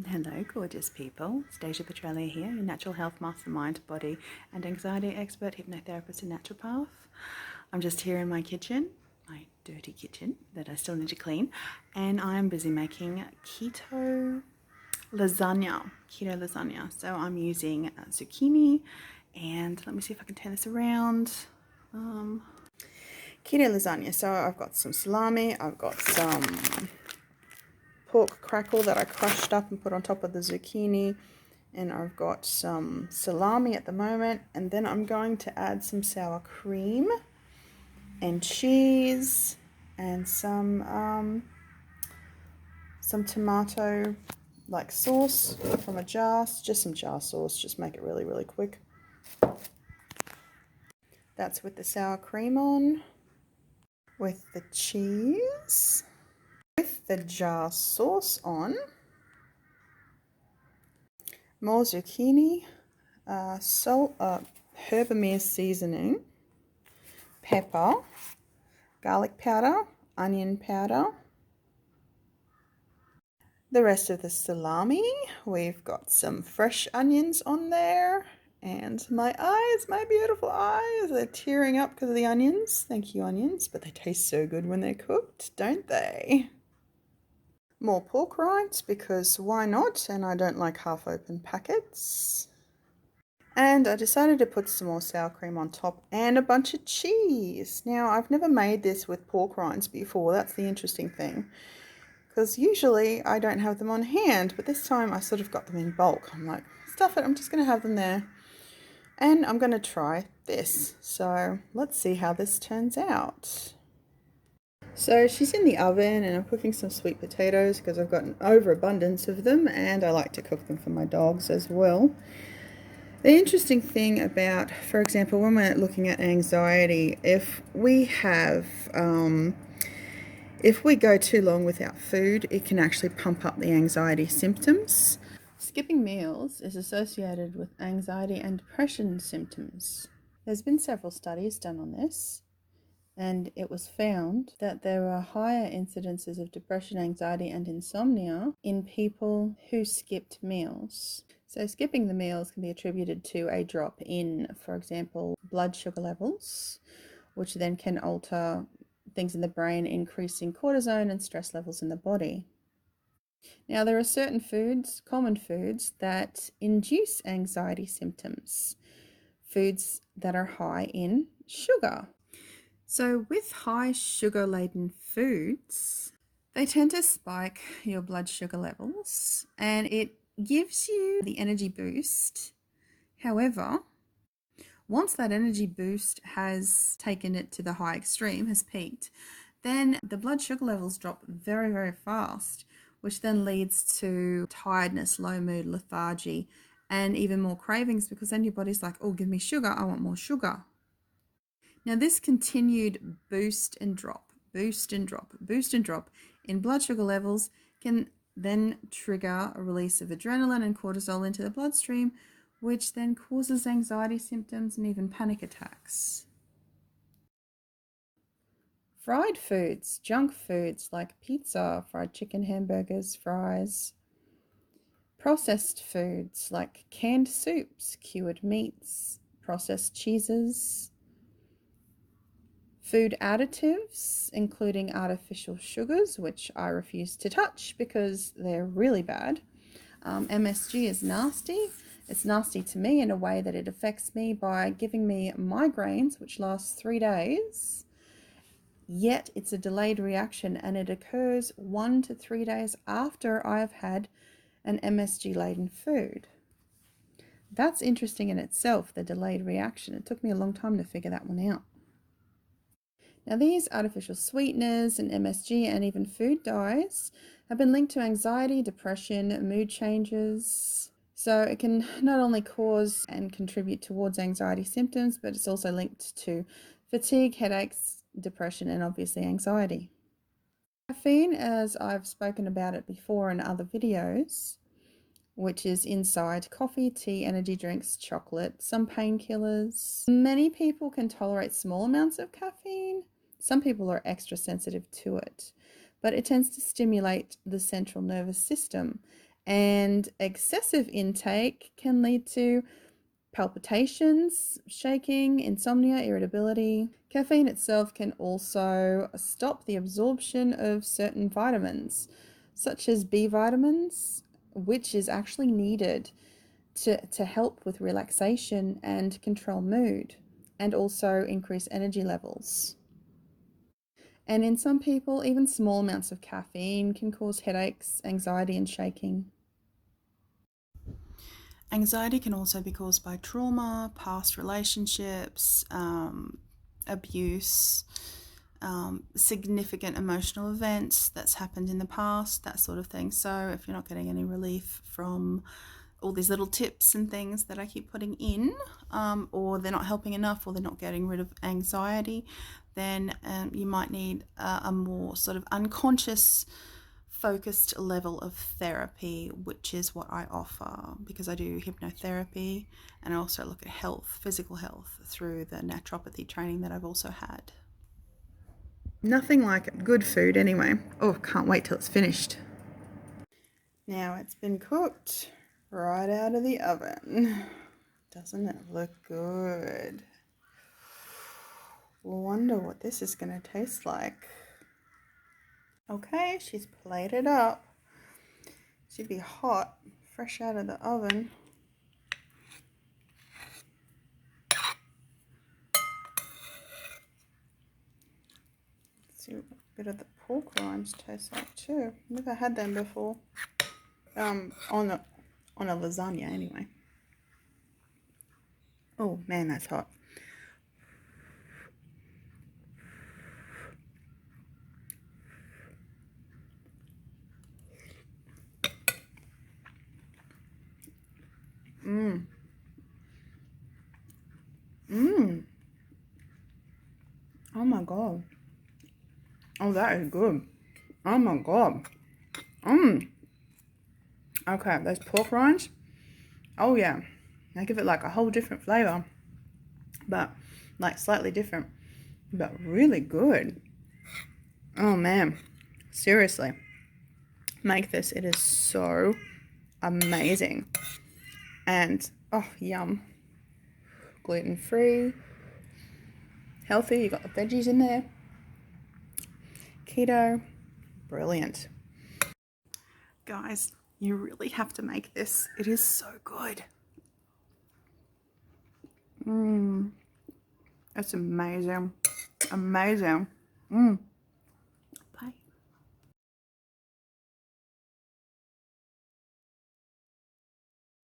Hello, gorgeous people. Stasia here, your natural health mastermind, body and anxiety expert, hypnotherapist and naturopath. I'm just here in my kitchen, my dirty kitchen that I still need to clean, and I'm busy making keto lasagna. So I'm using zucchini, and let me see if I can turn this around. Keto lasagna. So I've got some salami, I've got some pork crackle that I crushed up and put on top of the zucchini, and I've got some salami at the moment, and then I'm going to add some sour cream and cheese and some tomato like sauce from a jar, just some jar sauce, just make it really quick. That's with the sour cream on, with the cheese, with the jar sauce on, more zucchini, salt, herbamere seasoning, pepper, garlic powder, onion powder. The rest of the salami, we've got some fresh onions on there, and my eyes, my beautiful eyes, are tearing up because of the onions. Thank you, onions, but they taste so good when they're cooked, don't they? More pork rinds, because why not? And I don't like half open packets. And I decided to put some more sour cream on top and a bunch of cheese. Now, I've never made this with pork rinds before. That's the interesting thing. Because usually I don't have them on hand, but this time I sort of got them in bulk. I'm like, stuff it, I'm just going to have them there. And I'm going to try this. So let's see how this turns out. So she's in the oven, and I'm cooking some sweet potatoes because I've got an overabundance of them, and I like to cook them for my dogs as well. The interesting thing about, for example, when we're looking at anxiety, if we go too long without food, it can actually pump up the anxiety symptoms. Skipping meals is associated with anxiety and depression symptoms. There's been several studies done on this, and it was found that there are higher incidences of depression, anxiety, and insomnia in people who skipped meals. So skipping the meals can be attributed to a drop in, for example, blood sugar levels, which then can alter things in the brain, increasing cortisone and stress levels in the body. Now, there are certain foods, common foods, that induce anxiety symptoms. Foods that are high in sugar. So with high sugar-laden foods, they tend to spike your blood sugar levels, and it gives you the energy boost. However, once that energy boost has taken it to the high extreme, has peaked, then the blood sugar levels drop very fast, which then leads to tiredness, low mood, lethargy, and even more cravings, because then your body's like, oh, give me sugar, I want more sugar. Now, this continued boost and drop in blood sugar levels can then trigger a release of adrenaline and cortisol into the bloodstream, which then causes anxiety symptoms and even panic attacks. Fried foods, junk foods like pizza, fried chicken, hamburgers, fries. Processed foods like canned soups, cured meats, processed cheeses. Food additives, including artificial sugars, which I refuse to touch because they're really bad. MSG is nasty. It's nasty to me in a way that it affects me by giving me migraines, which last 3 days. Yet it's a delayed reaction, and it occurs 1 to 3 days after I've had an MSG-laden food. That's interesting in itself, the delayed reaction. It took me a long time to figure that one out. Now, these artificial sweeteners and MSG and even food dyes have been linked to anxiety, depression, mood changes. So it can not only cause and contribute towards anxiety symptoms, but it's also linked to fatigue, headaches, depression, and obviously anxiety. Caffeine, as I've spoken about it before in other videos, which is inside coffee, tea, energy drinks, chocolate, some painkillers. Many people can tolerate small amounts of caffeine. Some people are extra sensitive to it, but it tends to stimulate the central nervous system, And excessive intake can lead to palpitations, shaking, insomnia, irritability. Caffeine itself can also stop the absorption of certain vitamins, such as B vitamins, which is actually needed to help with relaxation and control mood, and also increase energy levels. And in some people, even small amounts of caffeine can cause headaches, anxiety, and shaking. Anxiety can also be caused by trauma, past relationships, abuse, significant emotional events that's happened in the past, that sort of thing. So if you're not getting any relief from all these little tips and things that I keep putting in, or they're not helping enough, or they're not getting rid of anxiety, then you might need a more sort of unconscious focused level of therapy, which is what I offer, because I do hypnotherapy and I also look at health, physical health, through the naturopathy training that I've also had. Nothing like good food anyway. Oh, can't wait till it's finished. Now it's been cooked right out of the oven. Doesn't it look good? Wonder what this is going to taste like. Okay, she's plated up. Should be hot, fresh out of the oven. Let's see what a bit of the pork rinds taste like too. Never had them before. On a lasagna anyway. Oh man, that's hot. Mmm. Mmm. Oh my god. Oh, that is good. Oh my god. Mmm. Okay, those pork rinds. Oh yeah. They give it like a whole different flavor. But like slightly different. But really good. Oh man. Seriously. Make this. It is so amazing. And oh, yum. Gluten-free. Healthy. You got the veggies in there. Keto. Brilliant. Guys, you really have to make this. It is so good. Mmm. That's amazing. Amazing. Mmm.